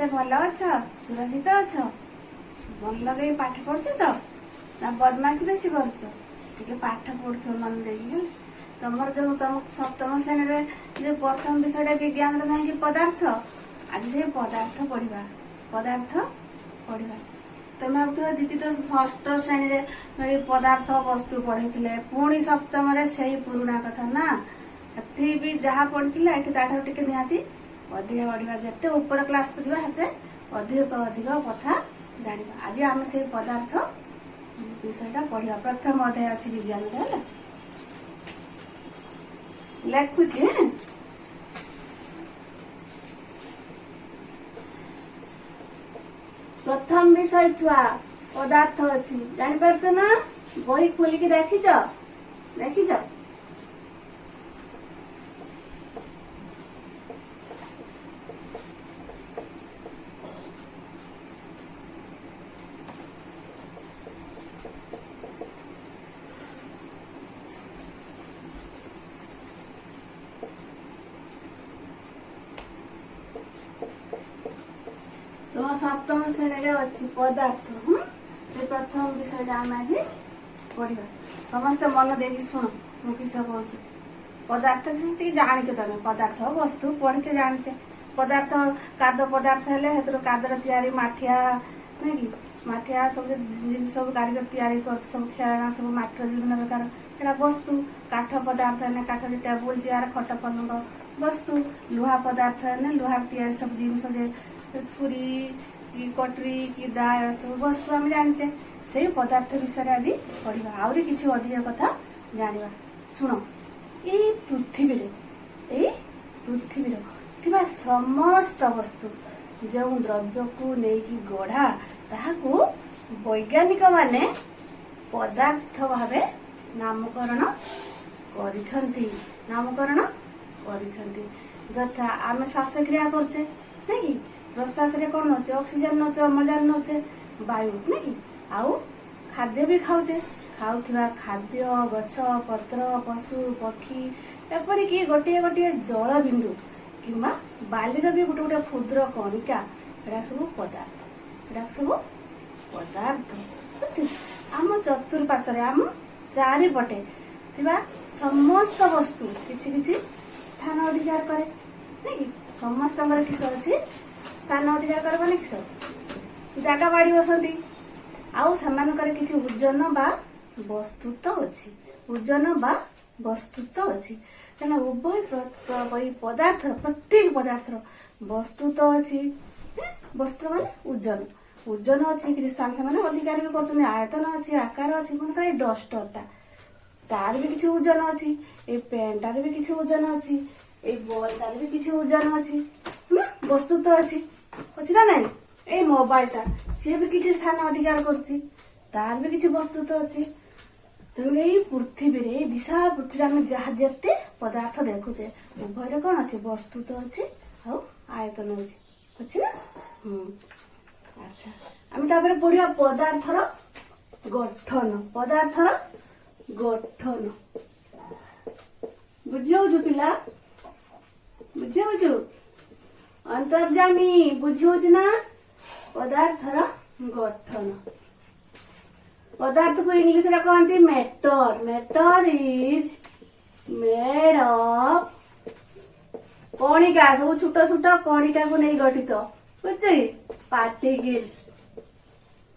ସମସ୍ତେ ଭଲ ଅଛ, ସୁରକ୍ଷିତ ଅଛ, ମନ ଲଗେଇ ପାଠ ପଢୁଛ ତ ନା ବଦମାସି ବେଶୀ କରୁଛ? ଟିକେ ପାଠ ପଢୁଥିବ ମନ ଦେଇକି ହେଲା। ତମର ଯୋଉ ତମ ସପ୍ତମ ଶ୍ରେଣୀରେ ଯୋଉ ପ୍ରଥମ ବିଷୟଟା ବିଜ୍ଞାନର ନାହିଁ କି ପଦାର୍ଥ, ଆଜି ସେ ପଦାର୍ଥ ପଢିବା। ତମେ ଭାବୁଥିବ ଦିଦି ତ ଷଷ୍ଠ ଶ୍ରେଣୀରେ ପଦାର୍ଥ ବସ୍ତୁ ପଢେଇଥିଲେ, ପୁଣି ସପ୍ତମରେ ସେଇ ପୁରୁଣା କଥା ନା। ଏଠି ବି ଯାହା ପଢିଥିଲା ଏଠି ତାଠାରୁ ଟିକେ ନିହାତି ଅଧିକ ପଢିବା। ଯେତେ ଉପର କ୍ଲାସକୁ ଯିବା ସେତେ ଅଧିକ କଥା ଜାଣିବା। ଆଜି ଆମେ ସେଇ ପଦାର୍ଥ ବିଷୟଟା ପଢିବା। ପ୍ରଥମ ଅଧ୍ୟାୟ ଅଛି ବିଜ୍ଞାନରେ ହେଲା। ଲେଖୁଛି ପ୍ରଥମ ବିଷୟ ଛୁଆ ପଦାର୍ଥ ଅଛି। ଜାଣିପାରୁଛ ନା? ବହି ଖୋଲିକି ଦେଖିଛ? ତୁମ ସପ୍ତମ ଶ୍ରେଣୀରେ ଅଛି ପଦାର୍ଥ। ସେ ପ୍ରଥମ ବିଷୟଟା ଆମେ ଆଜି ପଢିବା। ସମସ୍ତେ ମନ ଦେଇକି ଶୁଣ, ମୁଁ କିସ କହୁଛି। ପଦାର୍ଥ ଟିକେ ଜାଣିଛ ତମେ, ପଦାର୍ଥ ବସ୍ତୁ ପଢିଛେ ଜାଣିଛେ। ପଦାର୍ଥ କାଦ ପଦାର୍ଥ ହେଲେ ସେଥିରୁ କାଦର ତିଆରି ମାଠିଆ, ନାଇଁ କି ମାଠିଆ ସବୁ ଜିନିଷ ସବୁ କାରିଗର ତିଆରି କରୁଛି, ସବୁ ଖେଳଣା ସବୁ ମାଟିର ବିଭିନ୍ନ ପ୍ରକାର, ସେଟା ବସ୍ତୁ। କାଠ ପଦାର୍ଥ ହେଲେ କାଠରେ ଟେବୁଲ ଚେୟାର ଖଟ ପଲଙ୍କ ବସ୍ତୁ। ଲୁହା ପଦାର୍ଥ ହେଲେ ଲୁହାର ତିଆରି ସବୁ ଜିନିଷ, ଯେ ଛୁରୀ କି କଟରୀ କି ଦା, ସବୁ ବସ୍ତୁ ଆମେ ଜାଣିଛେ। ସେଇ ପଦାର୍ଥ ବିଷୟରେ ଆଜି ପଢିବା। ଆହୁରି କିଛି ଅଧିକ କଥା ଜାଣିବା। ଶୁଣ, ଏଇ ପୃଥିବୀରେ ଥିବା ସମସ୍ତ ବସ୍ତୁ ଯେଉଁ ଦ୍ରବ୍ୟକୁ ନେଇକି ଗଢା, ତାହାକୁ ବୈଜ୍ଞାନିକ ମାନେ ପଦାର୍ଥ ଭାବେ ନାମକରଣ କରିଛନ୍ତି। ଯଥା ଆମେ ଶ୍ୱାସକ୍ରିୟା କରୁଛେ, ନାଇଁ କି? ପ୍ରଶ୍ୱାସରେ କଣ ନଉଛେ? ଅକ୍ସିଜେନ ନଉଛେ, ଅମ୍ଳଜାନ ନଉଛେ, ବାୟୁ, ନାଇଁ କି? ଆଉ ଖାଦ୍ୟ ବି ଖାଉଛେ। ଖାଉଥିବା ଖାଦ୍ୟ, ଗଛ ପତ୍ର, ପଶୁ ପକ୍ଷୀ, ଏପରିକି ଗୋଟିଏ ଜଳ ବିନ୍ଦୁ କିମ୍ବା ବାଲିର ବି ଗୋଟେ କ୍ଷୁଦ୍ର କଣିକା, ଏଟା ସବୁ ପଦାର୍ଥ। ବୁଝି? ଆମ ଚତୁଃପାର୍ଶ୍ୱରେ, ଆମ ଚାରିପଟେ ଥିବା ସମସ୍ତ ବସ୍ତୁ କିଛି ସ୍ଥାନ ଅଧିକାର କରେ, ନାଇଁ କି? ସମସ୍ତଙ୍କର କିସ ଅଛି? ସ୍ଥାନ ଅଧିକାର କରେ ମାନେ କିସ? ଜାଗା ବାଡି ବସନ୍ତି। ଆଉ ସେମାନଙ୍କର କିଛି ଓଜନ ବା ବସ୍ତୁତ୍ୱ ଅଛି। ତେଣୁ ଉଭୟ ପ୍ରତ୍ୟେକ ପଦାର୍ଥର ବସ୍ତୁତ୍ୱ ଅଛି। ବସ୍ତୁ ମାନେ ଓଜନ ଅଛି। କିଛି ସ୍ଥାନ ସେମାନେ ଅଧିକାର ବି କରୁଛନ୍ତି। ଆୟତନ ଅଛି, ଆକାର ଅଛି। ମନେକର ଏଇ ଡଷ୍ଟରଟା, ତାର ବି କିଛି ଓଜନ ଅଛି। ଏଇ ପେନଟାର ବି କିଛି ଓଜନ ଅଛି। ଏଇ ବଲଟାର ବି କିଛି ଓଜନ ଅଛି। ବସ୍ତୁତ୍ୱ ଅଛି ନା ନାଇଁ? ଏଇ ମୋବାଇଲଟା, ସିଏ ବି କିଛି ସ୍ଥାନ ଅଧିକାର କରୁଛି, ତାର ବି କିଛି ବସ୍ତୁତ୍ୱ ଅଛି। ତେଣୁ ଏଇ ପୃଥିବୀରେ, ଏଇ ବିଶାଳ ପୃଥିବୀରେ ଆମେ ଯାହା ଯେତେ ପଦାର୍ଥ ଦେଖୁଛେ, ଉଭୟରେ କଣ ଅଛି? ବସ୍ତୁତ୍ୱ ଅଛି ଆଉ ଆୟତନ ଅଛି ନା? ଆଚ୍ଛା, ଆମେ ତାପରେ ପଢିବା ପଦାର୍ଥର ଗଠନ। ବୁଝିହଉଛୁ ପିଲା? ଅନ୍ତର୍ଯାମୀ ବୁଝିହଉଛି ନା? ପଦାର୍ଥର ଗଠନ। ପଦାର୍ଥକୁ ଇଂଲିଶରେ କହନ୍ତି matter. Matter is made of କଣିକା, ସବୁ ଛୋଟ କଣିକାକୁ ନେଇ ଗଠିତ। ବୁଝୁଛି? Particles.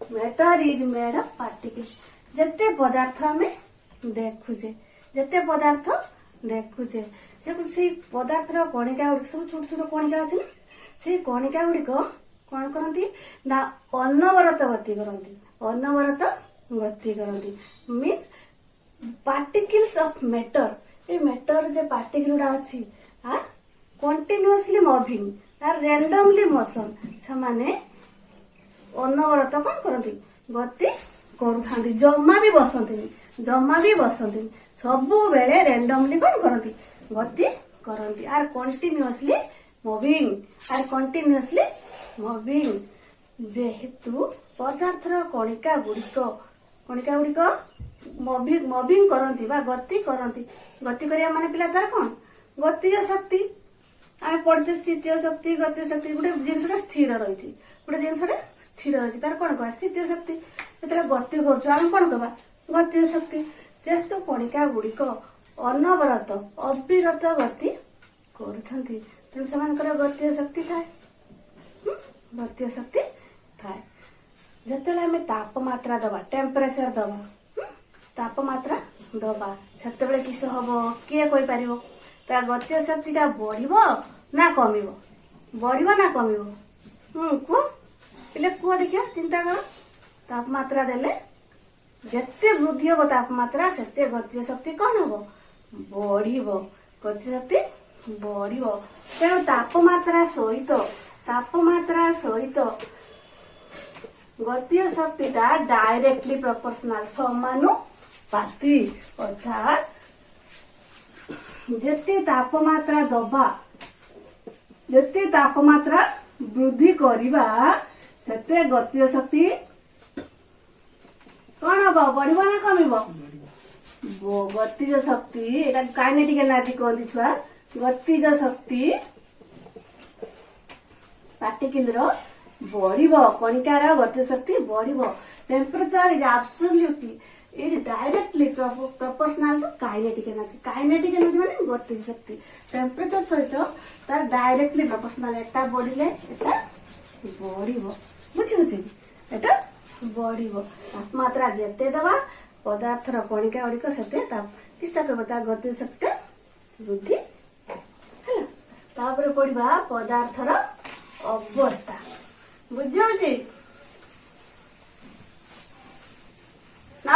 Matter is made of particles. ଯେତେ ପଦାର୍ଥ ଆମେ ଦେଖୁଛେ, ସେଇ ପଦାର୍ଥର କଣିକା ଗୁଡିକ ସବୁ ଛୋଟ କଣିକା ଅଛି ନା? ସେଇ କଣିକା ଗୁଡିକ କଣ କରନ୍ତି ନା ଅନବରତ ଗତି କରନ୍ତି। Means particles of matter. এই ମ୍ୟାଟର যে ପାର୍ଟିକଲ ଗୁଡା ଅଛି, କଣ୍ଟିନ୍ୟୁଅସଲି ମୁଭିଂ, ରାଣ୍ଡମଲି ମୋସନ, ସେମାନେ ଅନବରତ କଣ କରନ୍ତି? ଗତି କରୁଥାନ୍ତି। ଜମା ବି ବସନ୍ତିନି। ସବୁବେଳେ ରାଣ୍ଡମଲି କଣ କରନ୍ତି? ଗତି କରନ୍ତି। আর কন্টিনিউয়াসলি মুভিং। যেহেতু পদার্থର কণিকা গুড়িক মুভিং କରନ୍ତି ବା ଗତି କରନ୍ତି। ଗତି କରିବା ମାନେ ପିଲା ତାର କଣ? ଗତିଜ ଶକ୍ତି। आम पढ़ते स्थितीय शक्ति गतीय शक्ति गोटे जिनसा स्थिर रही गोटे जिनसा स्थिर रही तार कौन कह स्थितीय शक्ति जो गति करें कौन कह गतीय शक्ति जेहेतु कणिका गुड़िक अनवरत अविरत गति कर गतीय शक्ति थाए गतीय शक्ति थाए जिते आम तापमात्रा दबा टेम्परेचर दबा तापमात्रा दबा से किस हम किए कोई पार ता गतीय शक्ति बढ़ ना कम बढ़ ना कम कह पे कह देखिया चिंता कर तापमात्रा देले जिते वृद्धि हम तापमात्रा से गतीय शक्ति कौन हम बढ़ गतीय शक्ति बढ़ तेणु तापमात्रा सहित गतीय शक्ति डायरेक्टली प्रोपोर्शनल समानुपाती अर्थात जिते तापमात्रा दबा जिते तापमात्रा वृद्धि करवा सेते गतीय शक्ति कौन हम बढ़ ना कम गतिज शक्ति काइनेटिक एनर्जी कहती छुआ गतिज शक्ति पार्टिकल बढ़ कणिकार गतिज शक्ति बढ़ temperature is absolutely is directly proportional to kinetic energy माने गतिज शक्ति टेम्परेचर सहित तार डायरेक्टली प्रोपोर्शनल एटा बढ़िले एटा बढ़ बुझी एटा बढ़ तापमात्रा जेते दबा पदार्थर कणिका गुड़िक सेते किसा कहता गतिज शक्ति वृद्धि है पढ़ा पदार्थर अवस्था बुझी ना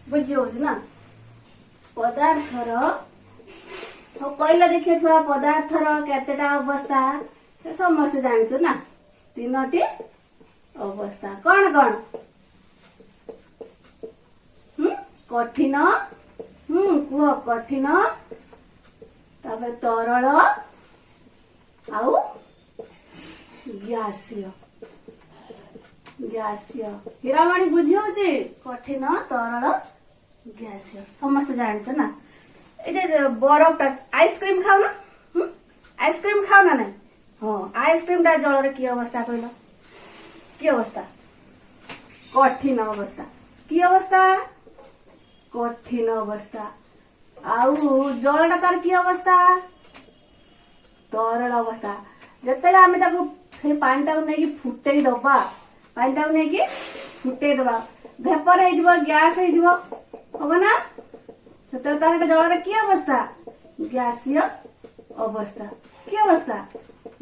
बुझी ना पदार्थर कहले देखिए छुआ पदार्थर केतेटा अवस्था समस्त जानिछु ना 3टी अवस्था कौन कौन कठिन कह कठिन तापर तरल आउ गैसीय हीरामणि बुझी होची कठिन तरल गैसीय समस्त जानिछ ना ए बरफटा आइसक्रीम खाऊ ना आइसक्रीम खाऊ ना नहीं हाँ आइसक्रीम टा जल की अवस्था कहल कि अवस्था कठिन अवस्था कि अवस्था कठिन अवस्था आउ जलटा तार की अवस्था तरल अवस्था जिते आम से पानी नहीं फुटे दबा पानी नहीं फुटे दबा भेपर हो गैस हम ना से तार जल की अवस्था गैसीय अवस्था कि अवस्था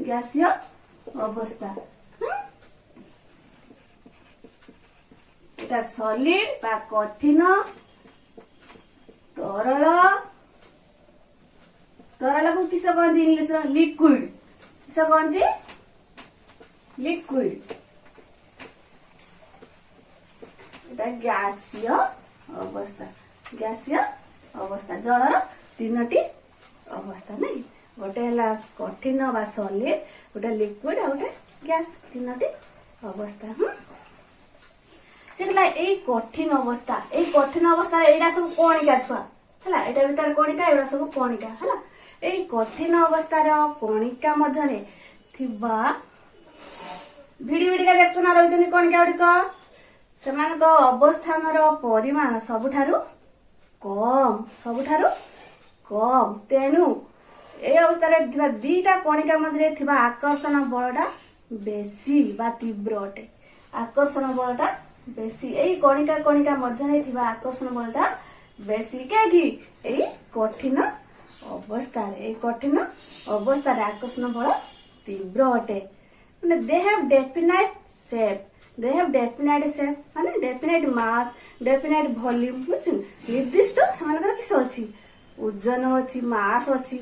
गैसीय अवस्था सॉलिड बा कठिन तरल तरल को किस कहते इंग्लिश लिक्विड किस कहते लिक्विड गैसीय अवस्था जलर 3टी अवस्था नहीं गोटे कठिन बा सॉलिड गोटे लिक्विड आ गोटे गैस 3टी अवस्था से कठिन अवस्था एटा सब कणिका छुआ है एटा भी तार कणिका एटा सब कणिका है यही कठिन अवस्थार कणिका मध्य भिड़ी भिड़िका देखु ना रही कणिका गुड़िक से अवस्थान परिमाण सबुठारु कम तेणु ए अवस्था दीटा कणिका मध्य आकर्षण बलटा बेसी बा तीव्र अटे आकर्षण बलटा बेसी यही कणिका कणिका मध्य आकर्षण बलटा बेसी कहीं कठिन अवस्था आकर्षण बल तीव्र अटे दे हैव डेफिनाइट शेप माने डेफिनाइट मास डेफिनाइट वॉल्यूम बुझ निर्दिष्ट किस अच्छी ओजन अच्छी मास अच्छी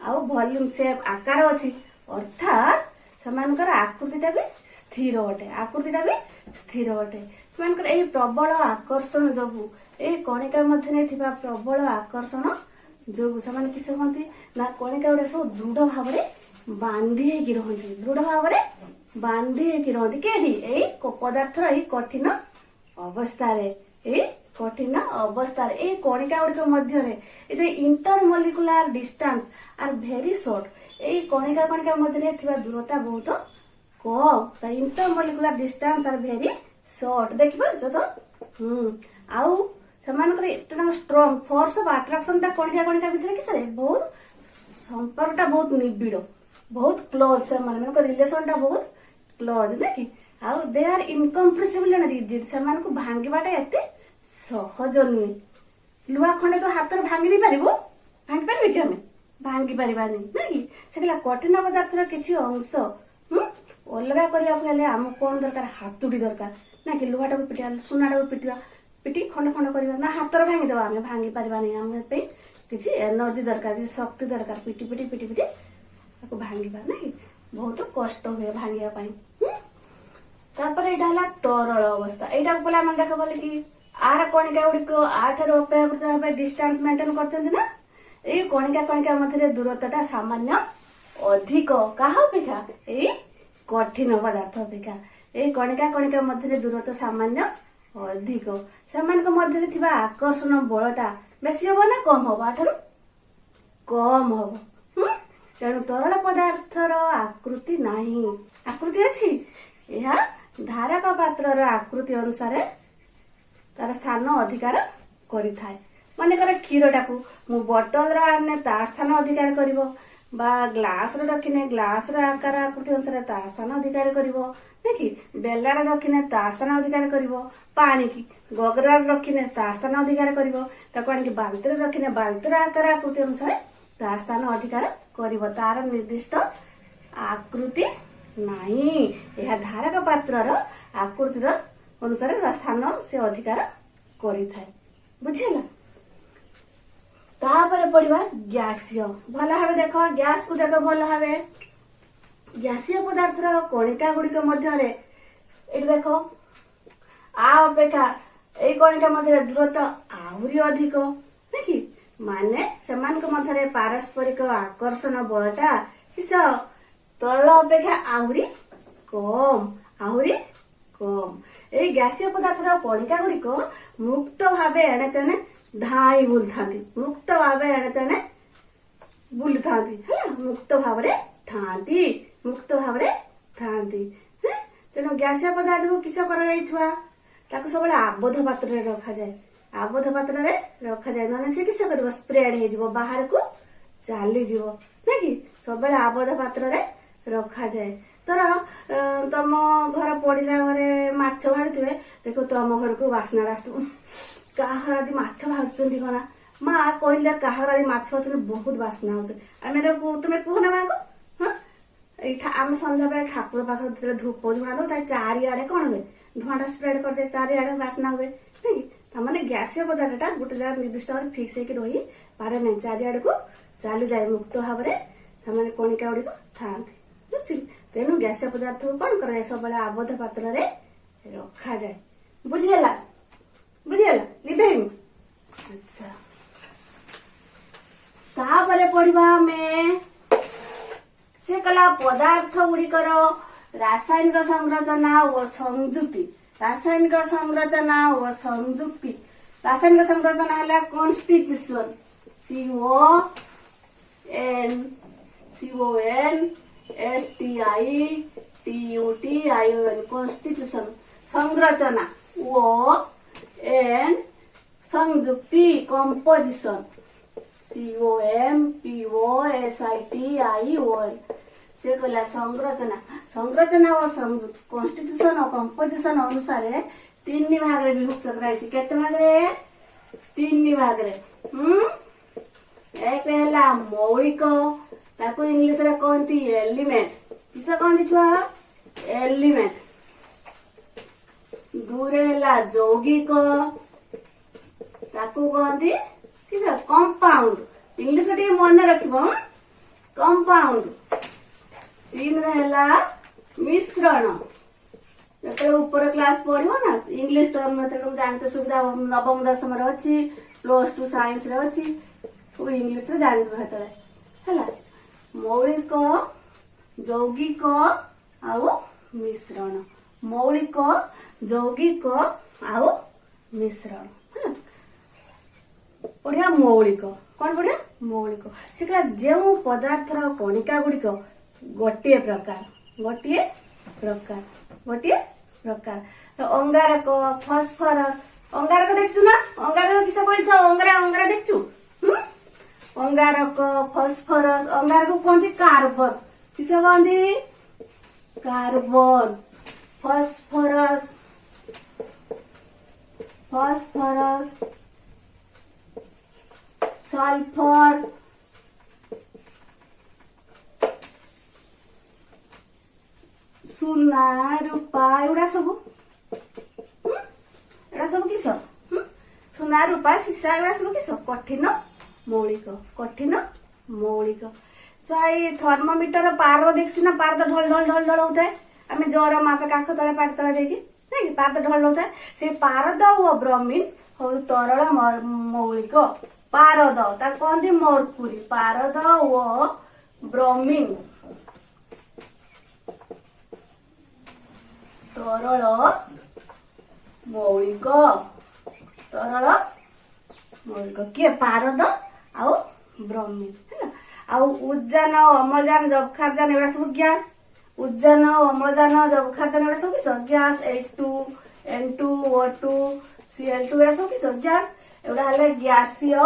आउ वॉल्यूम शेप आकार अच्छी अर्थात सेमानकर आकृतिटा भी स्थिर अटे से प्रबल आकर्षण जोगु ए कणिका मध्य प्रबल आकर्षण जोगु से किस कहती ना कणिका गुड़ा सब दृढ़ भाव बांधी रही कहीं पदार्थर यही कठिन अवस्था कणिका गुड़िक मध्य a intermolecular distance are very short एई कणिका कणिका मध्य थिबा दूरता बहुत कम the intermolecular distance are very short देखि पारछ तो आउ सेमानकर एते स्ट्रांग फोर्स ऑफ अट्रैक्शन ता कणिका कणिका भितर किसरे बहुत संपर्कटा बहुत निबिड़ बहुत क्लोज से मानक रिलेशन टा बहुत क्लोज देखि आउ they are incompressible and rigid से मानक भांगीबाटा एते सहज नुहे लुहा खंडे तो हाथ भांगी नहीं पारिबो भांगी पारिबे कि हमें भांगी पारिबानी नहीं से कहला कठिन पदार्थर किछि अंश अलगा करबा हेले हम कोन दरकार हाथुडी दरकार ना कि लुहाटा को पिटिया सुनाटा को पिटिया पिटी खंड खंड करबा ना हाथर भांगी देबा हमें भांगी पारिबानी हम पे किछि एनर्जी दरकार किछि शक्ति दरकार पिटी पिटी पिटी पिटी ताको भांगीबा नहीं बहुत कष्ट हुए भांगिया पाई तापर एटा हला तरल अवस्था एटा को पला मन देखा बोले कि आर कणिका गुडी को आठर अपेक्षाकृत भाबे डिस्टेंस मेंटेन करछन्ती ना ए कणिका कणिका मध्य दूरताटा सामान्य अधिक काहा अपेक्षा ए कठिन पदार्थ अपेक्षा ए कणिका कणिका मध्य दूरता सामान्य अधिक सेमानक मध्य थिबा आकर्षण बलटा बेसी हो ना कम हो आठर कम हो तेणु तरल पदार्थर आकृति नाही आकृति अछि यह धारक पात्रर आकृति अनुसार तार स्थान अधिकार करिथाय मानेकर क्षीरटाकू मु बोतल आने ता स्थान अधिकार करिवो बा ग्लास रखिने ग्लास आकार आकृति अनुसार ता स्थान अधिकार करिवो देखि बेलार रखिने ता स्थान अधिकार करिवो पानी की गगरार रखिने ता स्थान अधिकार करिवो ताको आनि बाल्टी रखिने बाल्टीर आकार आकृति अनुसार ता स्थान अधिकार करिवो तार निर्दिष्ट आकृति नाही यह धारक पात्रर आकृतिर अनुसार स्थान से अधिकार करिथाय बुझिला तापर पड़िबा गैसीय भल भाबे देखो गैस को देखो भल भाबे गैसीय पदार्थर कणिका गुड़िक मध्य एटी देखो आ अपेक्षा ए कणिका मध्य दूरत्व आहुरी अधिक देखि माने सेमानक मध्य पारस्परिक आकर्षण बलटा किस तरल अपेक्षा आहुरी कम ए गैसीय पदार्थर कणिका गुड़िक मुक्त भावे एणे तेणे धाई बुल थांती मुक्त भावे एणे तेणे बुल थांती है मुक्त भावरे थांती तेणु गैसीय पदार्थ को किस करा जाइछुआ ताको सबले आबद्ध पात्र रे रखा जाए आबद्ध पात्र रे रखा जाए नने से किस करबो स्प्रेड हे जिवो बाहर को चाली जिवो नै कि सबले आबद्ध पात्र रे रखा जाए तर तम घर पड़िसा घरे माछ बाहरथिबे देखो तम घर को वासना रास्तु काहर आदि माछ बाहरचंती कोना माँ कहले काहर आदि माछ बाहरचंती बहुत वासना होछ आमे तुमे कहना माँ को हां आम संध्या बेले ठाकुर पाखर जेतले धूप झुणा दो ता चारिआडे कोन हुए धुआटा स्प्रेड कर जाए चारिआडे वासना हुए नहीं तामाने गैसीय पदार्थटा गोटे जगह निर्दिष्ट भाव फिक्स होकर रही पारे नहीं चारिआडे को चली जाए मुक्त भाव में से कणिका गुड़िक था बुझी तेणु गैसीय पदार्थ को कौन कर सब आबद्ध पात्र रे रखा जाए बुझीगला लिभेम अच्छा तापरे पढ़िबा में से कला पदार्थ गुड़िकर रासायनिक संरचना व संयुक्ति रासायनिक संरचना व संयुक्ति रासायनिक संरचना है कॉन्स्टिट्यूशन CON STITUTION कॉन्स्टिट्यूशन संरचना वो एंड संयुक्ति कंपोजिशन COMPOSITION से कहला संरचना और संयुक्त कॉन्स्टिट्यूशन और कंपोजिशन अनुसार 3 भाग रे विभक्त कराइछि केते भाग रे 3 भाग रे एक है मौलिक ताको इंग्लिश रे कहती एलिमेंट किसा कहती छुआ एलिमेंट दूरे है यौगिक ताको कहती किसा कंपाउंड इंग्लिश रे मन रखिबो कंपाउंड 3 रहेला मिश्रण जब ऊपर क्लास पढ़ो ना इंग्लिश टर्म में तुम जानते सुविधा नवम दशम रे अछि +2 साइंस रे अछि वो इंग्लिश रे जान हेतले हला मौलिक यौगिक आउ मिश्रण मौलिक यौगिक आउ मिश्रण पढ़िया मौलिक कौन पढ़िया मौलिक से कहला जो पदार्थर कणिका गुड़िक गोटे प्रकार गोटे प्रकार गोटे प्रकार अंगारक फस्फरस अंगारक देखु ना अंगारक किस बोल अंगारा अंगारा देखु अंगारक फस्फरस अंगारक कहते कार्बन किस कहते कार्बन फस्फरस फस्फरस सल्फर सुना रूपा एगुड़ा सब किस सुना रूपा सीसा एगुड़ा सब किस कठिन मौलिक थर्मोमीटर पार देखु ना पार तो ढल ढल ढल ढल होता है आम जर मापे काख तले पाट तले देखी नहीं पार तो ढल होता है से पारद और ब्रह्मीन हूँ तरल मौलिक पारद कहते मरकुरी पारद और ब्रह्मीन तरल मौलिक किए पारद आउ ब्रह्मीन है आउ उद्जान अम्लजान जबखारजान एगुड़ा सब गैस उद्जान अम्लजान जबखारजान एगुड़ा सब किस gas H2 N2 O2 Cl2 एगुड़ा सब किस गैस एगुड़ा हेले गैसीय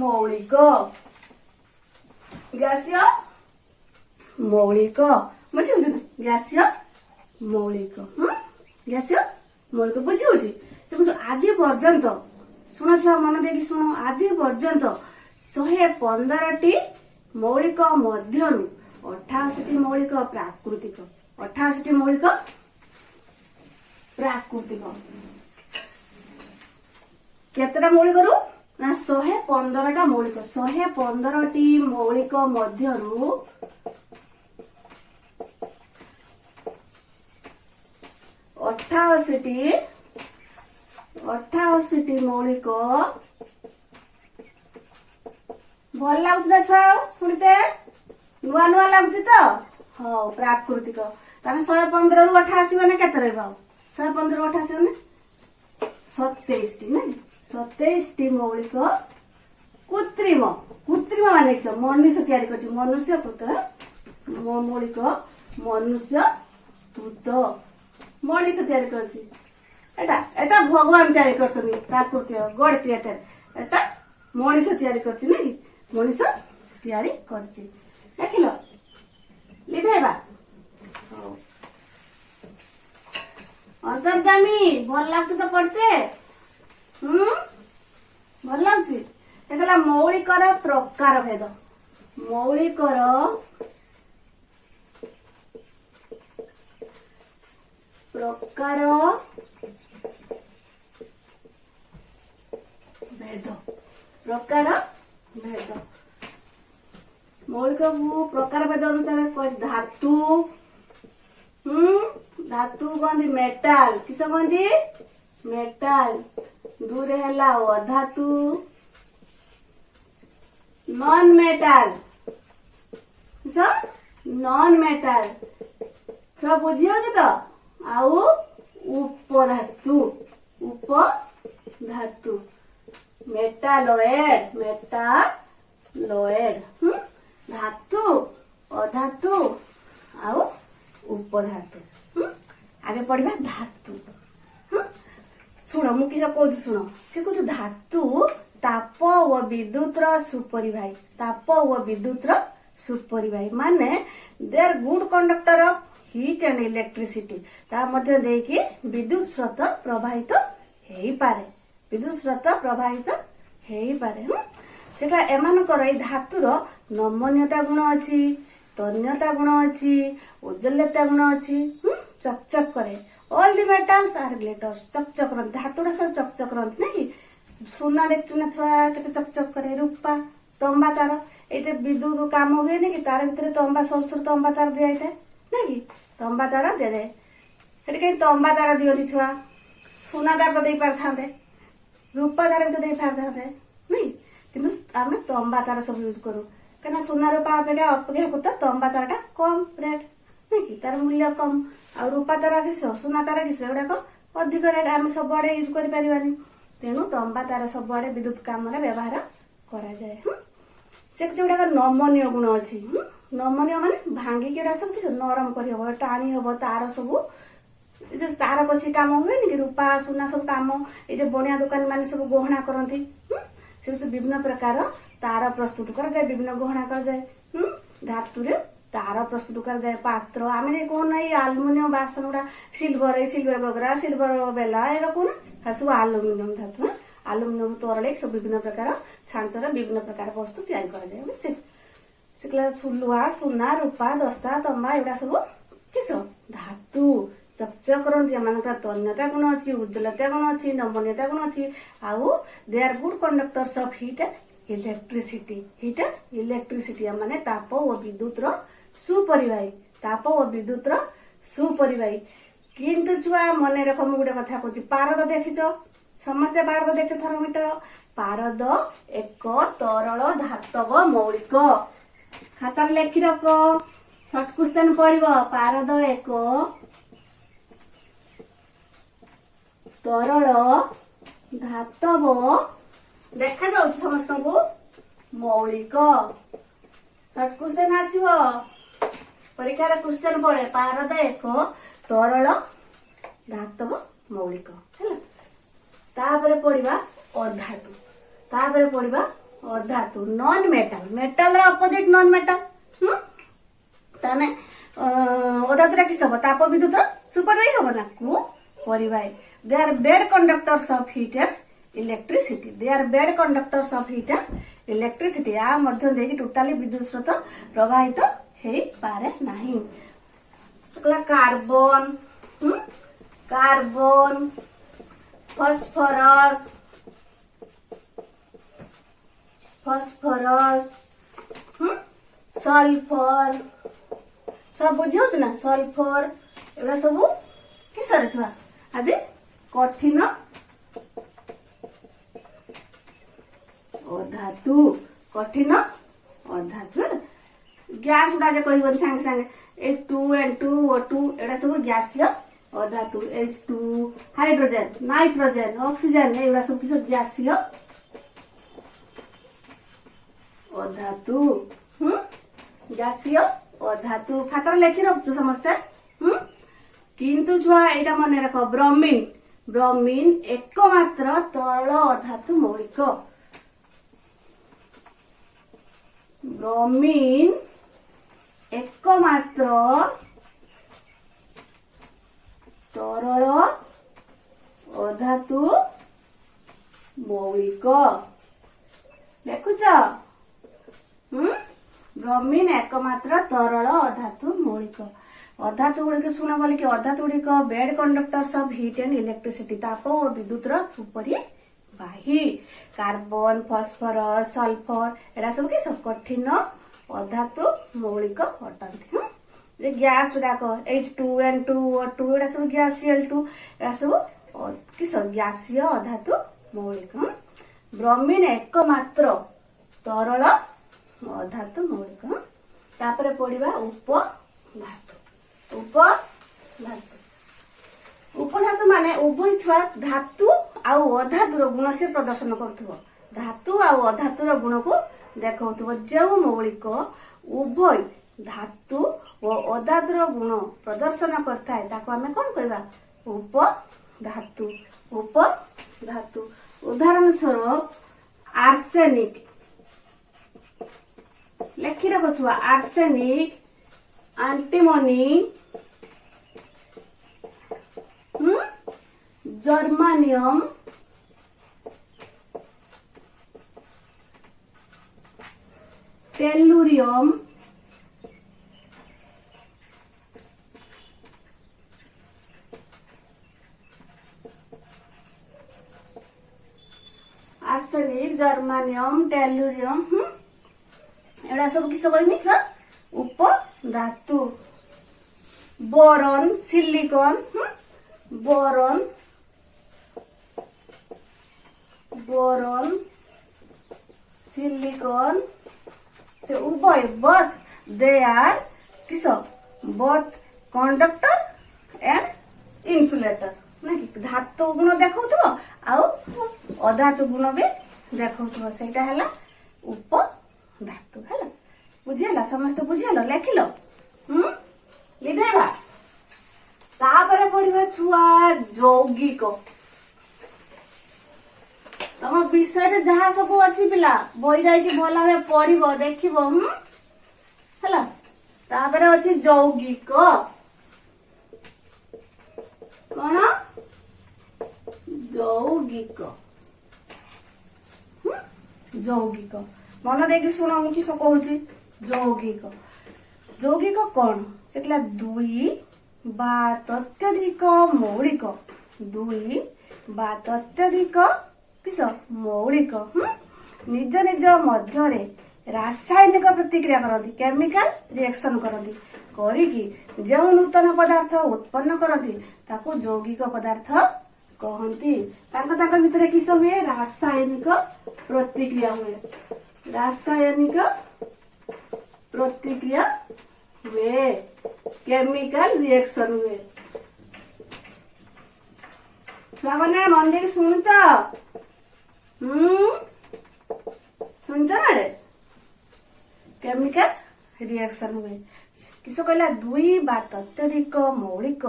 मौलिक बुझी गैसीय मौलिक गैसीय मौलिक बुझी हूँ आज पर्यंत शुण छुआ मन देखी शुण आज पर्यंत 115टी मौलिक मध्यरु 88टी मौलिक प्राकृतिक 88टी मौलिक प्राकृतिक केतटा मौलिक रु ना 115टा मौलिक 115टी मौलिक मध्यरु 88टी मौलिक भल लगुला छुआ शुणते नुआ नुआ लगुच तो हाँ प्राकृतिक ताने 115 रु 88 मैंने केते रहबा 115 रु 88 मैंने 27टी नहीं 27टी मौलिक कृत्रिम माने मनुष्य तैयारी करछि मनुष्य कृत मौलिक मनुष्य कृत मनुष्य तैयारी करछि एटा भगवान तैयारी करछनी प्राकृतिक गॉड क्रिएटेड एटा मनुष्य तैयारी करछि नहीं मनुष्य तैयारी करछि देखिलो लिखेबा अंतर्जामी भल लागछ तो पढ़ते भल लागछ देखला मौलिकर प्रकार भेद मौलिकर प्रकार भेद मौलिक प्रकार भेद अनुसार धातु धातु कहते मेटाल किस कहते मेटाल दूर है अधातु नॉन मेटाल नॉन मेटाल छुआ बुझी होची तो आउ उपधातु मेटालोएड धातु अधातु आउ उपधातु आगे पढ़ा धातु शुण मुझे कह शुण से कह धातु ताप व विद्युत सुपरिवाही ताप व विद्युत सुपरिवाही माने they are good conductor of heat and electricity ता मध्य देकी विद्युत स्रोत प्रवाहित हेई पारे विद्युत स्रोत प्रवाहित हेई पारे सेटा एमानकर ए धातुर नमनीयता गुण अछि तन्यता गुण अछि उज्जवलता गुण अछि चकचक करे all the metals are glitters चकचक रन धातुडा सब चकचक रन नहीं सोना देखछु ना छुआ केते चकचक करे रूपा तंबा तार ए जे विद्युत काम हुए नहीं कि तार भीतर तंबा सरसर तंबा तार दिया जाए नहीं तंबा तार दे दे हेटे कहीं तंबा तार दियोती छुआ सोना तार तो दे पारथांते रूपा तार तो दे पारथांते नहीं किंतु आमे तंबा तार सब यूज करू कना सोना रूपा अपेक्षा अपेक्षा तंबा तारटा कम रेट नहीं कि तार मूल्य कम आ रूपा तार किस सोना तार किस एगुड़ाक अधिक रेट आम सब आड़े यूज कर पारिबानी तेणु तंबा तार सबुआडे विद्युत काम व्यवहार करा जाए। से जोड़ा नमनीय गुण अच्छी नमनीय माने भांगिकी सब किस नरम कर टाणी हम तार सब तार कसी काम हुए कि रूपा सुना सब काम ये बनिया दुकान मान सब गहना करती से विभिन्न प्रकार तार प्रस्तुत कर जाए विभिन्न गहना कर जाए धातु तार प्रस्तुत कर जाए पात्र आम कौन आलुमिनियम बासन गुड़ा सिल्वर गगरा सिल्वर बेला ये कौन सब आलुमिनियम धातु आलुमिनियम तरल सब विभिन्न प्रकार छांचर विभिन्न प्रकार वस्तु तैयारी कर जाए बुझे लुहा सुना रूपा दस्ता तंबा एगुड़ा सब किस धातु चकचक करती एम तन्यता गुण अच्छी उज्ज्वलता गुण अच्छी नमनीयता गुण अच्छी आउ they are good conductors of heat and electricity माने ताप और विद्युत सुपरिवाही ताप और विद्युत सुपरिवाही किंतु छुआ मन रख मु गोटे कथा कहूँ पारद देखिच समस्ते पारद देख थर्मोमीटर पारद एक तरल धातव मौलिक खाता लेखि रख शॉर्ट क्वेश्चन पड़ो पारद एक तरल धातव देखा जाऊँ समस्त को मौलिक शॉर्ट क्वेश्चन आसो परीक्षार क्वेश्चन पड़े पारद एक तरल धातव मौलिक है तापर पढ़ा अधातु तापर पढ़ा अधातु non metal metal opposite non metal ताने अधातुरा किस हम ताप विद्युत सुपरवाही हम ना को परिवाही they are bad conductors of heat and electricity they are bad conductors of heat and electricity आ मध्य देखि टोटाली विद्युत स्रोत प्रवाहित हे पारे नाही carbon carbon phosphorus phosphorus sulphur सब बुझे ना सल्फर एगुड़ा सब किसर छुआ आदि कठिन अधातु कठिन अधातु गैस गुड़ा जे कही सांगे सांगे H2N2O2 एड़ा सब गैसीय अधातु H2 हाइड्रोजन नाइट्रोजन ऑक्सीजन एगुड़ा सब किस गैसीय अधातु गैसीय अधातु खातर लेखि रखु समस्ते किंतु छुआ एटा मन रख ब्रोमीन ब्रोमीन एकमात्र तरल अधातु मौलिक ब्रोमीन एकमात्र तरल अधातु मौलिक देखुच ब्रोमीन एकमात्र तरल अधातु मौलिक अधातु गुड़िक शुण बोल कि अधातु गुड़िक bad conductors of heat and electricity ताप और विद्युत उपरिवाही कार्बन फॉस्फोरस सल्फर एड़ा सब कि सब कठिन अधातु मौलिक अटंती गैस गुड़ाक H2N2O2 एड़ा सब गैसीय एड़ा सब किस गैसीय अधातु मौलिक ब्रोमीन एकमात्र तरल अधातु मौलिक तापर पढ़ा उपधातु उपधातु माने उभय छुआ धातु आउ अधातुर गुण से प्रदर्शन करुव धातु आउ अधातुर गुण को देखा जो मौलिक उभय धातु और अधातुर गुण प्रदर्शन करता आम कौन कहवा उपधातु उपधातु उदाहरण स्वरूप आर्सेनिक लेखि रख छुआ arsenic antimony germanium tellurium arsenic germanium tellurium एड़ा सब किस कहनी छुआ उपधातु boron silicon boron boron silicon से उभय बोथ दे आर किस बोथ कंडक्टर एंड इन्सुलेटर ना कि धातु गुण देखो आउ अधातु गुण भी देखो सेटा है उपधातु है बुझीगला समस्त बुझीगल लेखिल लिखेबा तापर पढ़िबा छुआ यौगिक तम विषय जहाँ सब अच्छी पिला बही जाइए भल भाव पढ़ देख है तापर अच्छी यौगिक कौन यौगिक यौगिक मन देख शुण मु किस कहूँ यौगिक यौगिक कौन से दुई बा तत्यधिक मौलिक दुई बा तत्यधिक किस मौलिक निज निज मध्य रासायनिक प्रतिक्रिया करती केमिकल रिएक्शन करती करिकी जो नूतन पदार्थ उत्पन्न करती ताको यौगिक पदार्थ कहती भितर किस हुए रासायनिक प्रतिक्रिया हुए रासायनिक प्रतिक्रिया हुए केमिकल रिएक्शन हुए छुआ मैंने मन देख शुणुच शुणुच ना रे केमिकल रिएक्शन हुए किस कहला दुई बा तत्यधिक मौलिक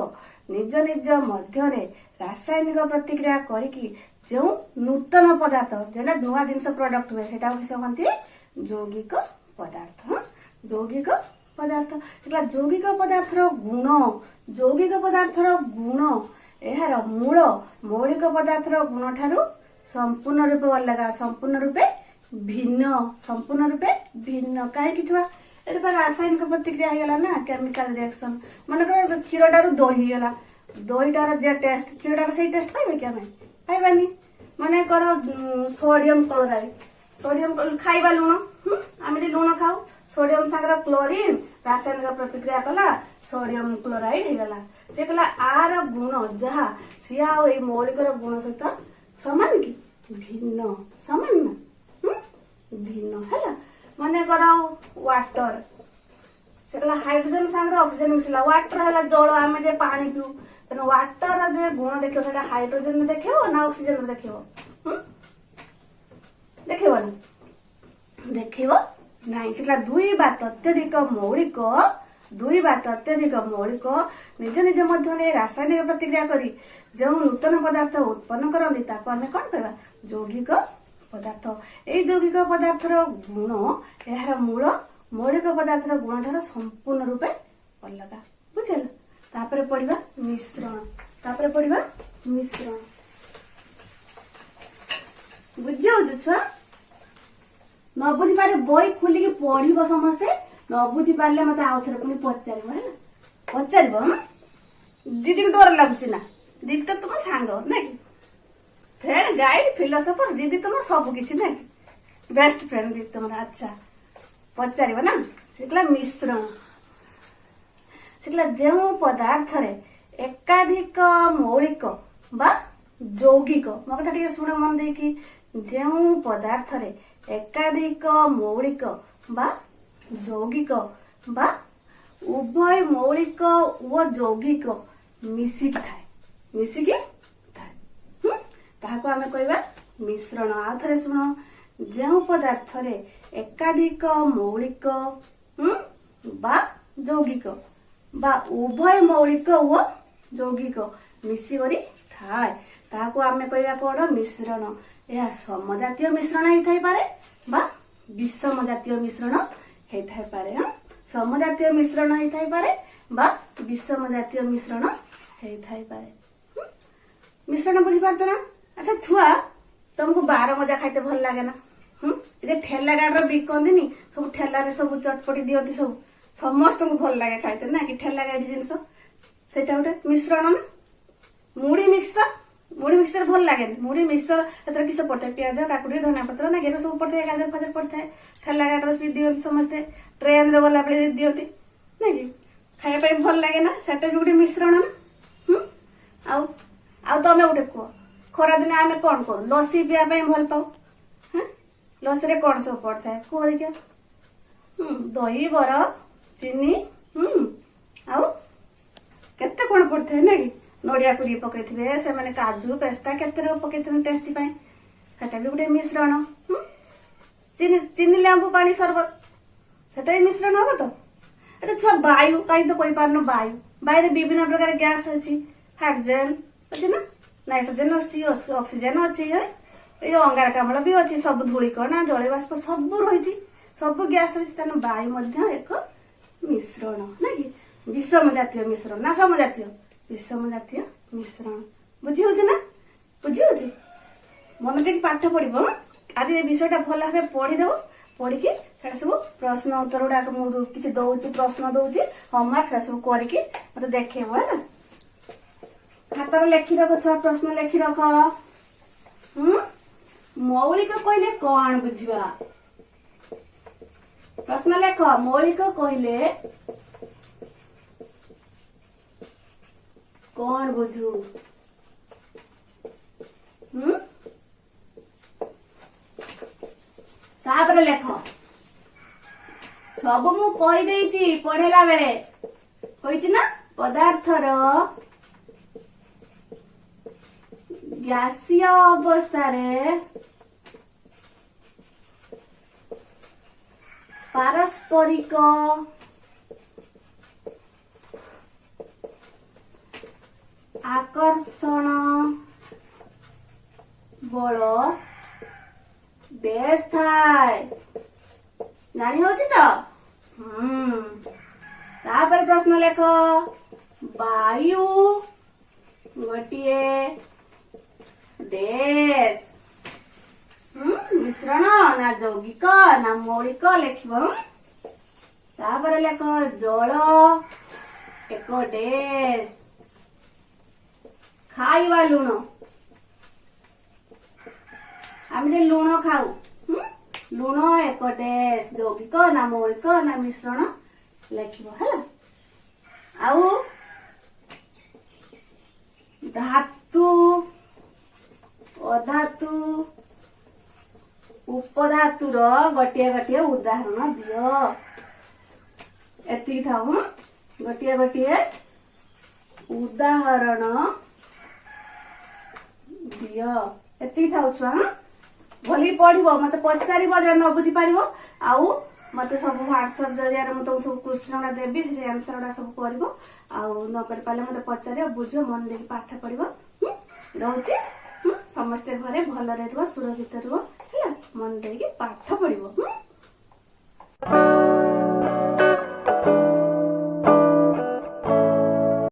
निज निज मध्य रासायनिक प्रतिक्रिया करिकी जो नूतन पदार्थ जो नुआ जिनस प्रोडक्ट हुए सेटा किस कहते यौगिक पदार्थ यौगिक पदार्थ यौगिक पदार्थर गुण यौगिक पदार्थर गुण यार मूल मौलिक पदार्थर गुण ठारू संपूर्ण रूपे अलग संपूर्ण रूपे भिन्न कहीं छुआ ये रासायनिक प्रतिक्रिया होगा ना केमिकल रिएक्शन मन कर क्षीर टारू दही गला दहीटार जे टेस्ट क्षीरटार से टेस्ट पाइबे कि आम पाइबानी मन कर सोडियम क्लोराइड खाइबा लुण आम लुण खाऊ सोडियम सागर क्लोरीन रासायनिक प्रतिक्रिया कला सोडियम क्लोराइड होगला से कहला आर गुण जहा सी आ मौलिक गुण सहित सामान कि भिन्न सामान ना भिन्न है मन कर वाटर से कहला हाइड्रोजन सागर ऑक्सीजन मिसला वाटर है जल आम जे पानी पीऊ तेना वाटर जे गुण देख हाइड्रोजन देखो ना ऑक्सीजन देखो देखो देखो नहीं से दुई बा तत्यधिक मौलिक निज निज मध्य रासायनिक प्रतिक्रिया करी जो नूतन पदार्थ उत्पन्न करती ताको आमे कौन कहबा यौगिक पदार्थ ए यौगिक पदार्थर गुण यार मूल मौलिक पदार्थर गुण ठार संपूर्ण रूपे अलग बुझल तापर पढ़िबा मिश्रण बुझियो छुआ न बुझी पारे बही खोलिकी पढ़ समस्ते न बुझी पारे मत आउ थे पुणी पचार दीदी को डर लगुच ना दीदी तो तुम सांग ना कि फ्रेंड गाइड फिलोसफर दीदी तुम सब किसी ना कि बेस्ट फ्रेंड दीदी तुम अच्छा पचार ना से मिश्रण से जो पदार्थ एकाधिक मौलिक बा यौगिक मो कथा टे शुण मन देखी जो पदार्थ एकाधिक मौलिक बा यौगिक बा उभय मौलिक व यौगिक मिसिकी थाए ताहाको आमे कहबा मिश्रण आ थरे सुनो जो पदार्थ एकाधिक मौलिक बा यौगिक बा उभय मौलिक व यौगिक मिसिकरी थाए ताहाको आमे कहबा कोन मिश्रण यह समजातीय मिश्रण होई पारे बा विषम जातीय मिश्रण होई पारे समजातीय मिश्रण होई पारे बा विषम जातीय मिश्रण होई पारे मिश्रण बुझी पारछ ना अच्छा छुआ तुमको 12 मजा खाइते भल लागे ना जे ठेला गाड़ बिकंदी नी सब ठेला रे सब चटपटी दियती सब समस्त को भल लागे खाइते ना कि ठेला गाड़ी जिनस सेटा गोटे मिश्रण ना मुड़ी मिक्सचर भल लगे मुड़ी मिक्सचर किस पड़ता है प्याज काकुड़ी धनिया पत्र ना घेर सब पड़ता है गाजर फाजर पड़ता है ठेला गाड़ भी दिखती समस्ते ट्रेन रे गला बेले दिखती ना कि खाया भल लगे ना सेटा भी गोटे मिश्रण ना आउ तमें गोटे कह खरा दिन आम कौन करूँ लसी पीवा भल पाऊ लसी रे कौन सब पड़ता है कह देखिए दही बरफ चीनी आउ केते कौन पड़ता है ना कि नड़िया कुरी पकई से मैंने काजू पेस्ता केते पकई टेस्टी ସେଟା ବି ଗୋଟେ ମିଶ୍ରଣ। ଚିନି ଲେମ୍ବୁ ପାଣି ସରବତ ସେଟା ବି ମିଶ୍ରଣ ହବ ତ। ଏତେ ଛୁଆ ବାୟୁ କାହିଁ ତ କହିପାରୁନ ବାୟୁ। ବାୟୁରେ ବିଭିନ୍ନ ପ୍ରକାର ଗ୍ୟାସ ଅଛି। ହାଇଡ୍ରୋଜେନ ଅଛି ନା, ନାଇଟ୍ରୋଜେନ ଅଛି, ଅକ୍ସିଜେନ ଅଛି, ଏଇ ଯୋଉ ଅଙ୍ଗାରକାମ୍ଳ ବି ଅଛି, ସବୁ ଧୂଳିକଣା ଜଳୀୟ ବାଷ୍ପ ସବୁ ରହିଛି, ସବୁ ଗ୍ୟାସ ରହିଛି। ତାହେଲେ ବାୟୁ ମଧ୍ୟ ଏକ ମିଶ୍ରଣ ନାଇଁ କି? ବିଷମ ଜାତୀୟ ମିଶ୍ରଣ ନା ସମ ଜାତୀୟ? ବିଷମ ଜାତୀୟ ମିଶ୍ରଣ। ବୁଝି ହଉଛି ନା? ବୁଝି ହଉଛି? ମନେ ଦେଇକି ପାଠ ପଢିବ। ଆଜି ଏ ବିଷୟଟା ଭଲ ଭାବେ ପଢିଦବ। ପଢିକି ସେଟା ସବୁ ପ୍ରଶ୍ନ ଉତ୍ତର ଗୁଡାକ ମୁଁ କିଛି ଦଉଛି, ପ୍ରଶ୍ନ ଦଉଛି, ହୋମୱାର୍କ ସେଟା ସବୁ କରିକି ମତେ ଦେଖେଇବ ହେଲା। ଖାତାରେ ଲେଖି ରଖ ଛୁଆ, ପ୍ରଶ୍ନ ଲେଖି ରଖ। ମୌଳିକ କହିଲେ କଣ ବୁଝିବା? ପ୍ରଶ୍ନ ଲେଖ। ମୌଳିକ କହିଲେ କଣ ବୁଝୁ? ତାପରେ ଲେଖ। ସବୁ ମୁଁ କହିଦେଇଛି ପଢେଇଲା ବେଳେ, କହିଛି ନା? ପଦାର୍ଥର ଗ୍ୟାସୀୟ ଅବସ୍ଥାରେ ପାରସ୍ପରିକ ଆକର୍ଷଣ ବଳ ଡ୍ୟାସ୍ ଥାଏ। ଜାଣି ହଉଛି ତ? ତାପରେ ପ୍ରଶ୍ନ ଲେଖ। ବାୟୁ ଗୋଟିଏ ଡ୍ୟାସ୍ ମିଶ୍ରଣ ନା ଯୌଗିକ ନା ମୌଳିକ ଲେଖିବ। ତାପରେ ଲେଖ ଜଳ ଏକ ଡ୍ୟାସ୍। ଖାଇବା ଲୁଣ, ଆମେ ଯେ ଲୁଣ ଖାଉ, ଲୁଣ ଏକ ଡ୍ୟାସ୍ ଯୌଗିକ ନା ମୌଳିକ ନା ମିଶ୍ରଣ ଲେଖିବ ହେଲା। ଆଉ ଧାତୁ ଅଧାତୁ ଉପଧାତୁର ଗୋଟିଏ ଗୋଟିଏ ଉଦାହରଣ ଦିଅ। ଏତିକି ଥାଉ। ଗୋଟିଏ ଗୋଟିଏ ଉଦାହରଣ ଦିଅ। ଏତିକି ଥାଉ ଛୁଆ। ଭଲି ପଢିବ, ମତେ ପଚାରିବ ଯଦି ନ ବୁଝି ପାରିବ। ଆଉ ମତେ ସବୁ ହ୍ୱାଟ୍ସଆପ ଜରିଆରେ ମୁଁ ତମକୁ ସବୁ କ୍ୱେଶ୍ଚିନ୍ ଗୁଡା ଦେବି, ସେ ଆନ୍ସର ଗୁଡା ସବୁ କରିବ। ଆଉ ନ କରି ପାରିଲେ ମତେ ପଚାରିବ, ବୁଝିବ, ମନ ଦେଇକି ପାଠ ପଢିବ। ରହୁଛି। ସମସ୍ତେ ଘରେ ଭଲରେ ରୁହ, ସୁରକ୍ଷିତ ରୁହ ହେଲା। ମନ ଦେଇକି ପାଠ ପଢିବ।